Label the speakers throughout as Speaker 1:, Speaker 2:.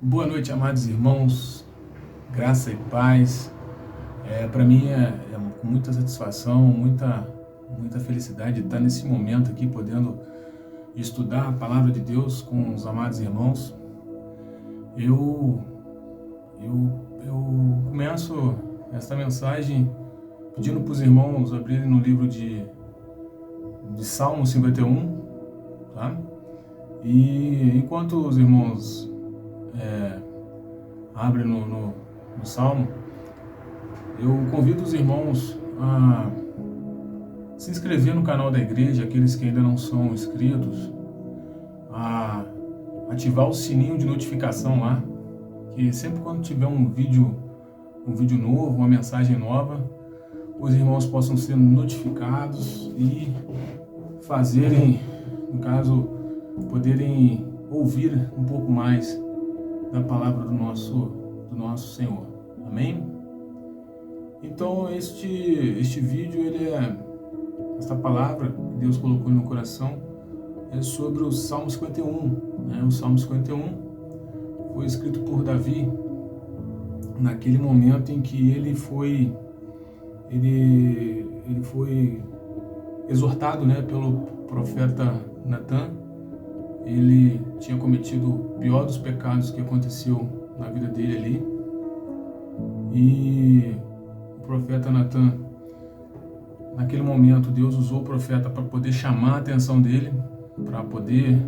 Speaker 1: Boa noite, amados irmãos, graça e paz. Para mim é com muita satisfação, muita felicidade estar nesse momento aqui, podendo estudar a palavra de Deus com os amados irmãos. Eu começo esta mensagem pedindo para os irmãos abrirem no livro de Salmo 51, tá? E enquanto os irmãos abrem no Salmo, eu convido os irmãos a se inscrever no canal da igreja, aqueles que ainda não são inscritos, a ativar o sininho de notificação lá, que sempre quando tiver um vídeo novo, uma mensagem nova, os irmãos possam ser notificados e fazerem, no caso, poderem ouvir um pouco mais da palavra do nosso Senhor. Amém? Então este vídeo, esta palavra que Deus colocou no meu coração é sobre o Salmo 51. O Salmo 51 foi escrito por Davi naquele momento em que ele foi exortado, pelo profeta Natan. Ele tinha cometido o pior dos pecados que aconteceu na vida dele ali. E o profeta Natan, naquele momento, Deus usou o profeta para poder chamar a atenção dele, para poder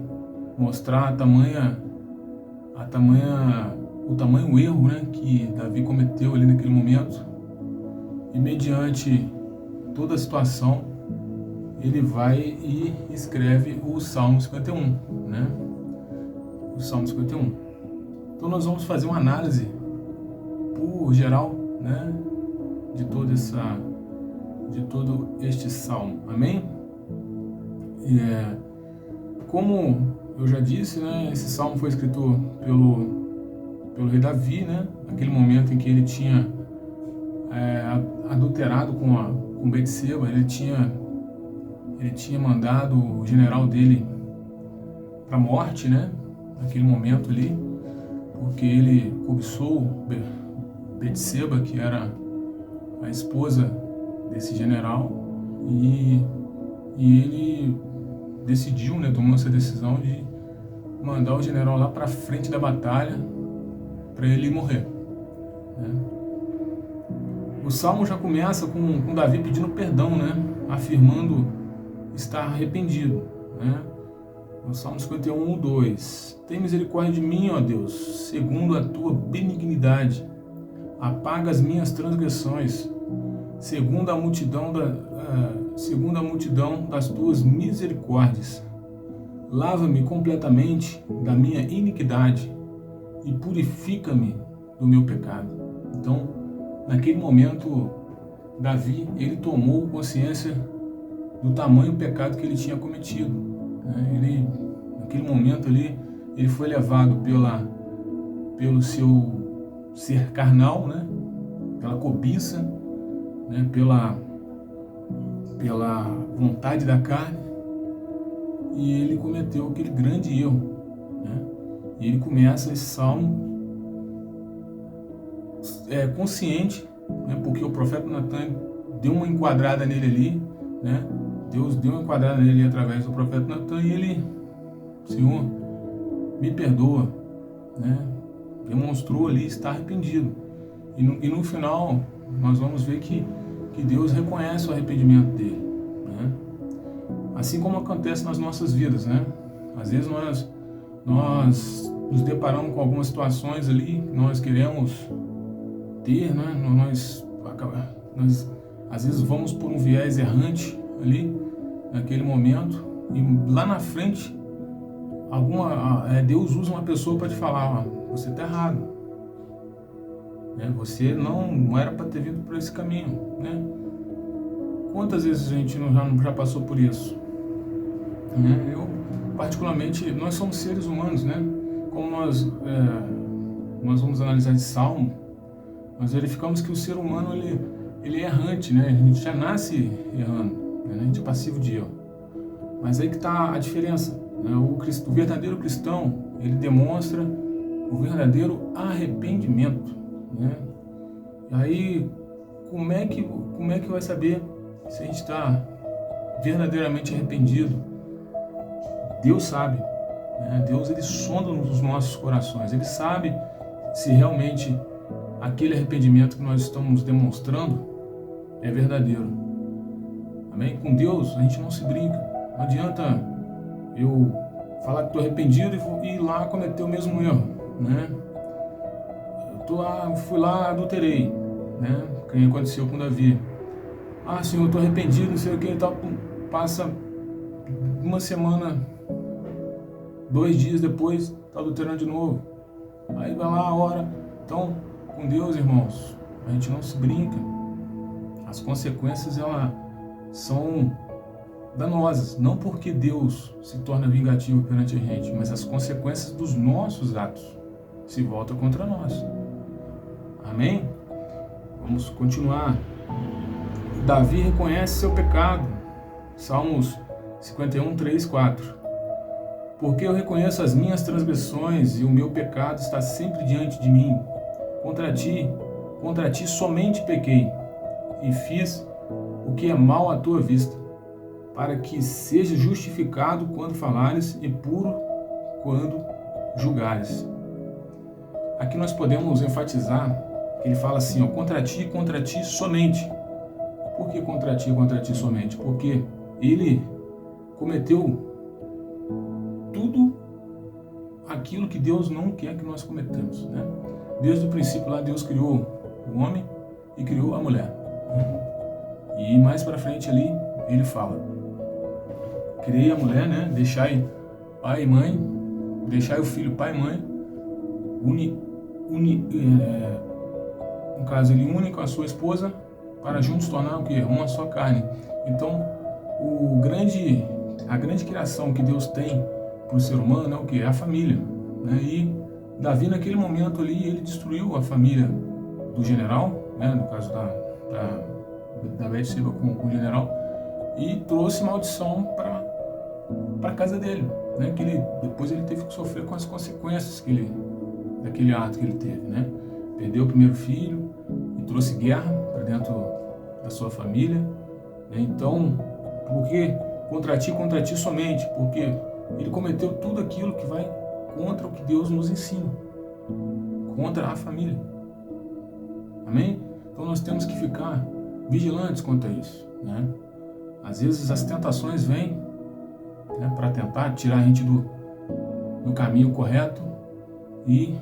Speaker 1: mostrar o tamanho erro, que Davi cometeu ali naquele momento. E mediante toda a situação, ele vai e escreve o Salmo 51, O Salmo 51. Então nós vamos fazer uma análise por geral, de todo este Salmo. Amém? Como eu já disse, esse Salmo foi escrito pelo rei Davi, naquele momento em que ele tinha adulterado com Betseba. Ele tinha mandado o general dele para a morte, naquele momento ali, porque ele cobiçou Betseba, que era a esposa desse general, e ele decidiu, tomou essa decisão de mandar o general lá para frente da batalha para ele morrer. O Salmo já começa com Davi pedindo perdão, afirmando estar arrependido, No Salmo 51, 2. Tem misericórdia de mim, ó Deus, segundo a tua benignidade. Apaga as minhas transgressões, segundo a multidão das tuas misericórdias. Lava-me completamente da minha iniquidade e purifica-me do meu pecado. Então, naquele momento, Davi, ele tomou consciência do tamanho do pecado que ele tinha cometido. Naquele momento ali, ele foi levado pelo seu ser carnal, pela cobiça, pela vontade da carne, e ele cometeu aquele grande erro. E ele começa esse salmo consciente, porque o profeta Natan deu uma enquadrada nele ali, Deus deu uma enquadrada nele através do profeta Natan, e ele, Senhor, me perdoa, demonstrou ali estar arrependido. E no final, nós vamos ver que Deus reconhece o arrependimento dele, Assim como acontece nas nossas vidas, Às vezes nós nos deparamos com algumas situações ali que nós queremos ter, Nós às vezes vamos por um viés errante ali, naquele momento, e lá na frente, Deus usa uma pessoa para te falar: você está errado, você não era para ter vindo por esse caminho, Quantas vezes a gente já passou por isso? Eu, particularmente, nós somos seres humanos, Como nós vamos analisar esse salmo, nós verificamos que o ser humano ele é errante, A gente já nasce errando, A gente é passivo de erro. Mas aí que está a diferença, O verdadeiro cristão, ele demonstra o verdadeiro arrependimento, né? E aí, como é que vai saber se a gente está verdadeiramente arrependido? Deus sabe, né? Deus, ele sonda os nossos corações, ele sabe se realmente aquele arrependimento que nós estamos demonstrando é verdadeiro. Amém? Com Deus a gente não se brinca. Não adianta eu falar que estou arrependido e ir lá cometer o mesmo erro, né? Fui lá, adulterei, né? Que aconteceu com Davi. Senhor, eu estou arrependido, não sei o que e tal. Passa uma semana, 2 dias depois, está adulterando de novo. Aí vai lá, ora. Então, com Deus, irmãos, a gente não se brinca. As consequências, elas são danosas. Não porque Deus se torna vingativo perante a gente, mas as consequências dos nossos atos se voltam contra nós. Amém? Vamos continuar. Davi reconhece seu pecado. Salmos 51, 3, 4. Porque eu reconheço as minhas transgressões e o meu pecado está sempre diante de mim. Contra ti somente pequei e fiz o que é mal à tua vista, para que seja justificado quando falares e puro quando julgares. Aqui nós podemos enfatizar que ele fala assim, contra ti somente. Por que contra ti somente? Porque ele cometeu tudo aquilo que Deus não quer que nós cometamos, né? Desde o princípio lá, Deus criou o homem e criou a mulher. E mais para frente ali, ele fala, criei a mulher, né? Deixai pai e mãe, deixai o filho pai e mãe, no caso ele une com a sua esposa, para juntos tornar o quê? Uma só carne. Então, a grande criação que Deus tem para o ser humano é o quê? É a família, né? E Davi, naquele momento ali, ele destruiu a família do general, né? No caso da Betseba com o general, e trouxe maldição para a casa dele, né? Que depois ele teve que sofrer com as consequências daquele ato que ele teve, né? Perdeu o primeiro filho e trouxe guerra para dentro da sua família, né? Então, por que contra ti somente? Porque ele cometeu tudo aquilo que vai contra o que Deus nos ensina, contra a família. Amém? Então nós temos que ficar vigilantes quanto a isso, né? Às vezes as tentações vêm, né, para tentar tirar a gente do caminho correto, e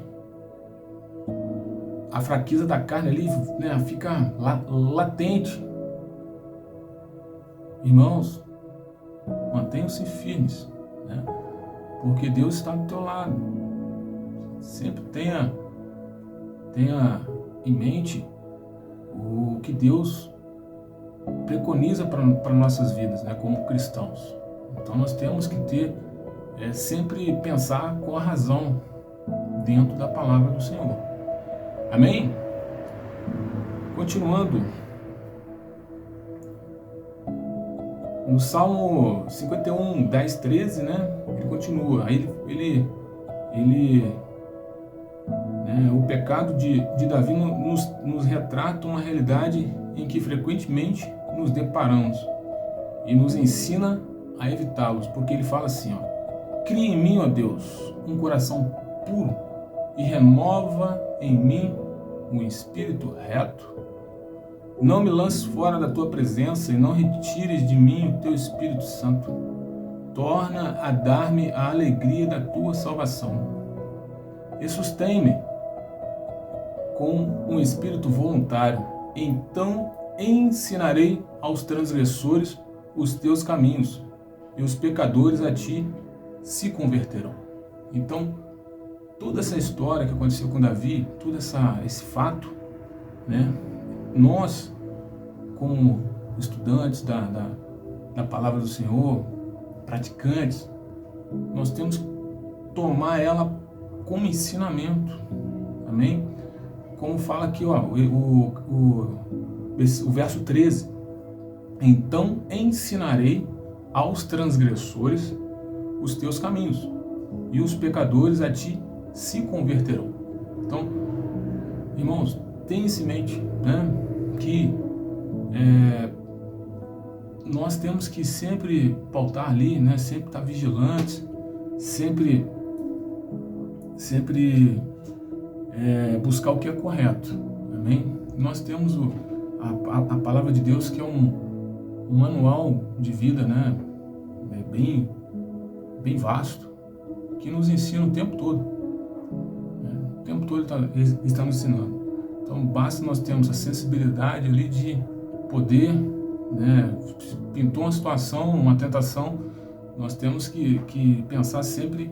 Speaker 1: a fraqueza da carne ali, né, fica latente. Irmãos, mantenham-se firmes, né? Porque Deus está do teu lado. Sempre tenha em mente o que Deus preconiza para nossas vidas, né, como cristãos. Então nós temos que ter, sempre pensar com a razão dentro da palavra do Senhor. Amém? Continuando, no Salmo 51, 10, 13, né, ele continua. Aí né, o pecado de Davi nos retrata uma realidade em que frequentemente nos deparamos e nos ensina a evitá-los, porque ele fala assim, cria em mim, ó Deus, um coração puro e renova em mim um espírito reto. Não me lances fora da tua presença e não retires de mim o teu Espírito Santo. Torna a dar-me a alegria da tua salvação e sustém-me com um espírito voluntário. Então ensinarei aos transgressores os teus caminhos e os pecadores a ti se converterão. Então, toda essa história que aconteceu com Davi, todo esse fato, né, nós, como estudantes da palavra do Senhor, praticantes, nós temos que tomar ela como ensinamento. Amém? Como fala aqui, o verso 13. Então ensinarei aos transgressores os teus caminhos, e os pecadores a ti se converterão. Então, irmãos, tenha isso em mente, né? Que nós temos que sempre pautar ali, né? Sempre estar vigilantes, sempre buscar o que é correto, amém? Nós temos a palavra de Deus, que é um manual de vida, né? Bem vasto, que nos ensina o tempo todo, né? O tempo todo ele está nos ensinando. Então basta nós termos a sensibilidade ali de poder, né? Pintou uma situação, uma tentação, nós temos que pensar sempre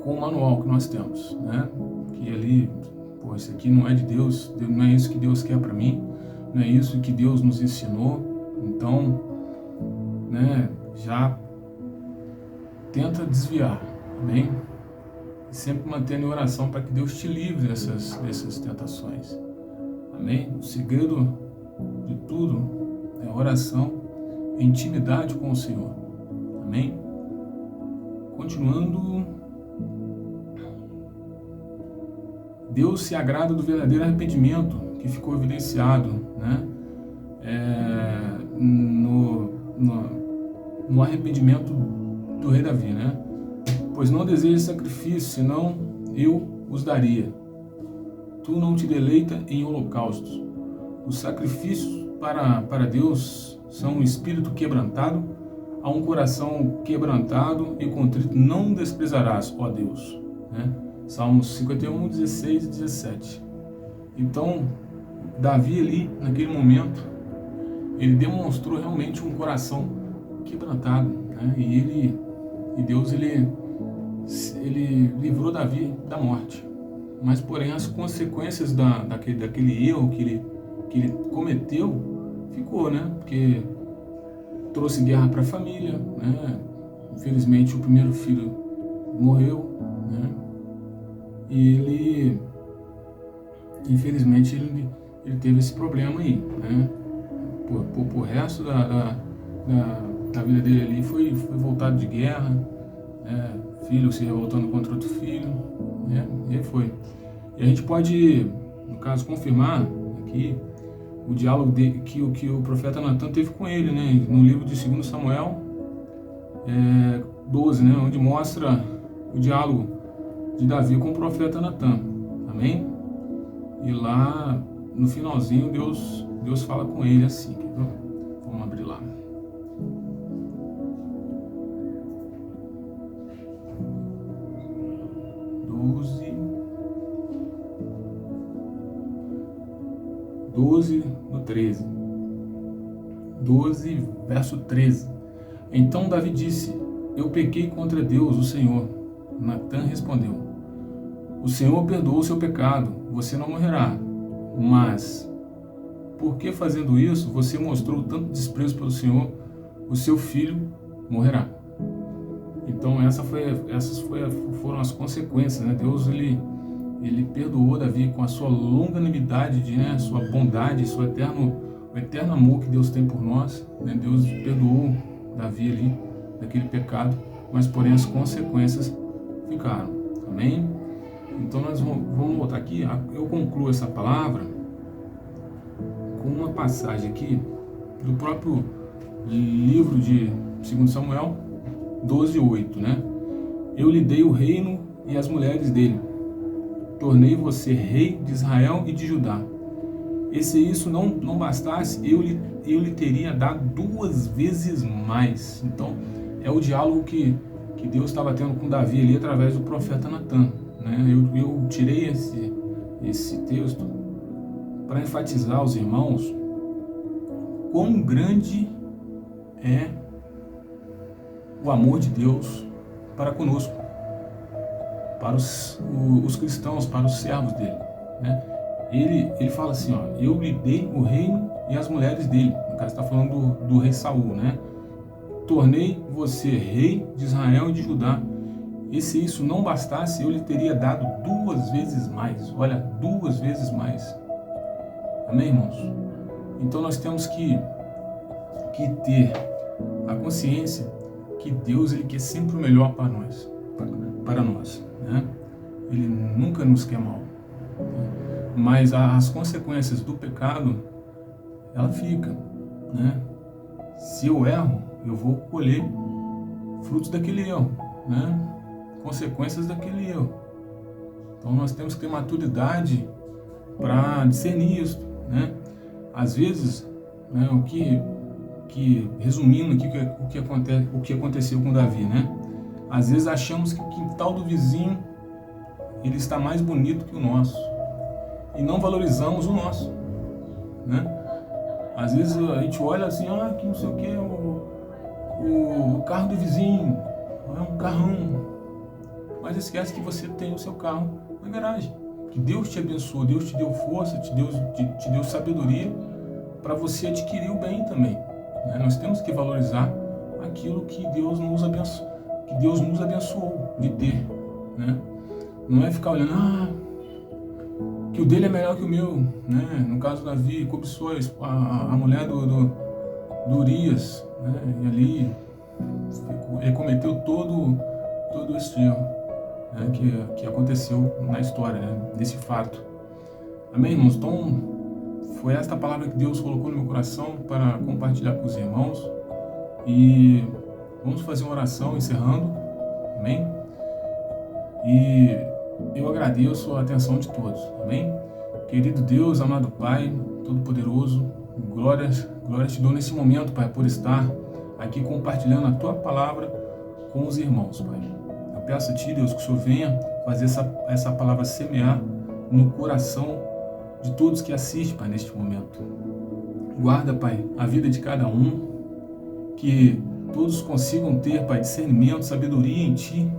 Speaker 1: com o manual que nós temos, né? Que ali, pô, isso aqui não é de Deus, não é isso que Deus quer para mim, não é isso que Deus nos ensinou. Então, né, já tenta desviar, amém? E sempre mantendo em oração para que Deus te livre dessas tentações, amém? O segredo de tudo é oração e intimidade com o Senhor, amém? Continuando, Deus se agrada do verdadeiro arrependimento que ficou evidenciado, né? No arrependimento do rei Davi, né? Pois não desejas sacrifício, senão eu os daria. Tu não te deleita em holocaustos. Os sacrifícios para Deus são um espírito quebrantado, a um coração quebrantado e contrito não desprezarás, ó Deus, né? Salmos 51, 16 e 17. Então, Davi ali, naquele momento, ele demonstrou realmente um coração quebrantado, né? E Deus, ele livrou Davi da morte. Mas, porém, as consequências daquele erro que ele cometeu, ficou, né? Porque trouxe guerra para a família, né? Infelizmente, o primeiro filho morreu, né? E ele, infelizmente, ele teve esse problema aí, né? Por resto da vida dele ali foi voltado de guerra, né? Filho se revoltando contra outro filho, né? E aí foi. E a gente pode, no caso, confirmar aqui o diálogo que o profeta Natan teve com ele, né? No livro de 2 Samuel 12, né? Onde mostra o diálogo de Davi com o profeta Natan, amém? E lá no finalzinho Deus fala com ele assim, vamos abrir lá. No 13. 12, verso 13. Então Davi disse: eu pequei contra Deus, o Senhor. Natan respondeu: o Senhor perdoou o seu pecado, você não morrerá. Mas, por que fazendo isso, você mostrou tanto desprezo pelo Senhor, o seu filho morrerá. Então essas foram as consequências, né? Deus, ele perdoou Davi com a sua longanimidade, né? Sua bondade, o eterno amor que Deus tem por nós, né? Deus perdoou Davi ali daquele pecado, mas porém as consequências ficaram, amém? Então nós vamos voltar aqui, eu concluo essa palavra com uma passagem aqui do próprio livro de 2 Samuel 12:8, né? Eu lhe dei o reino e as mulheres dele, tornei você rei de Israel e de Judá. E se isso não bastasse, eu lhe teria dado 2 vezes mais. Então é o diálogo que Deus estava tendo com Davi ali através do profeta Natan, né? Eu tirei esse texto para enfatizar aos irmãos quão grande é o amor de Deus para conosco, para os cristãos, para os servos dele, né? Ele fala assim, ó, eu lhe dei o reino e as mulheres dele. No caso está falando do rei Saul, né? Tornei você rei de Israel e de Judá. E se isso não bastasse, eu lhe teria dado 2 vezes mais. Olha, 2 vezes mais. Amém, irmãos? Então nós temos que ter a consciência que Deus, ele quer sempre o melhor para nós, né? Ele nunca nos quer mal. Mas as consequências do pecado, ela fica, né? Se eu erro, eu vou colher frutos daquele erro, né? Consequências daquele erro. Então nós temos que ter maturidade para discernir isso, né? Às vezes, né, resumindo aqui o que aconteceu com Davi, né? Às vezes achamos que o quintal do vizinho ele está mais bonito que o nosso e não valorizamos o nosso, né? Às vezes a gente olha assim, que não sei o que, o carro do vizinho é um carrão, mas esquece que você tem o seu carro na garagem. Que Deus te abençoou, Deus te deu força, te deu sabedoria para você adquirir o bem também, né? Nós temos que valorizar aquilo que Deus nos abençoou de ter, né? Não é ficar olhando, que o dele é melhor que o meu, né? No caso Davi, cobiçou a mulher do Urias, né? E ali ele cometeu todo esse erro, né? que aconteceu na história, né? Desse fato. Amém, irmãos? Então, foi esta palavra que Deus colocou no meu coração para compartilhar com os irmãos. E vamos fazer uma oração encerrando. Amém? E eu agradeço a atenção de todos. Amém? Querido Deus, amado Pai, Todo-Poderoso, glórias te dou nesse momento, Pai, por estar aqui compartilhando a Tua palavra com os irmãos, Pai. Eu peço a Ti, Deus, que o Senhor venha fazer essa palavra semear no coração de todos que assistem, Pai, neste momento. Guarda, Pai, a vida de cada um, que todos consigam ter, Pai, discernimento, sabedoria em Ti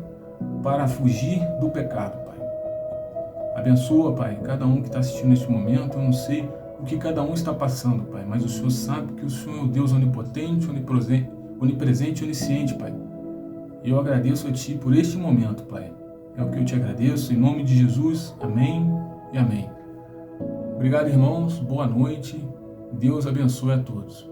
Speaker 1: para fugir do pecado, Pai. Abençoa, Pai, cada um que está assistindo neste momento. Eu não sei o que cada um está passando, Pai, mas o Senhor sabe que o Senhor é o Deus onipotente, onipresente e onisciente, Pai. E eu agradeço a Ti por este momento, Pai. É o que eu Te agradeço, em nome de Jesus. Amém e amém. Obrigado, irmãos. Boa noite. Deus abençoe a todos.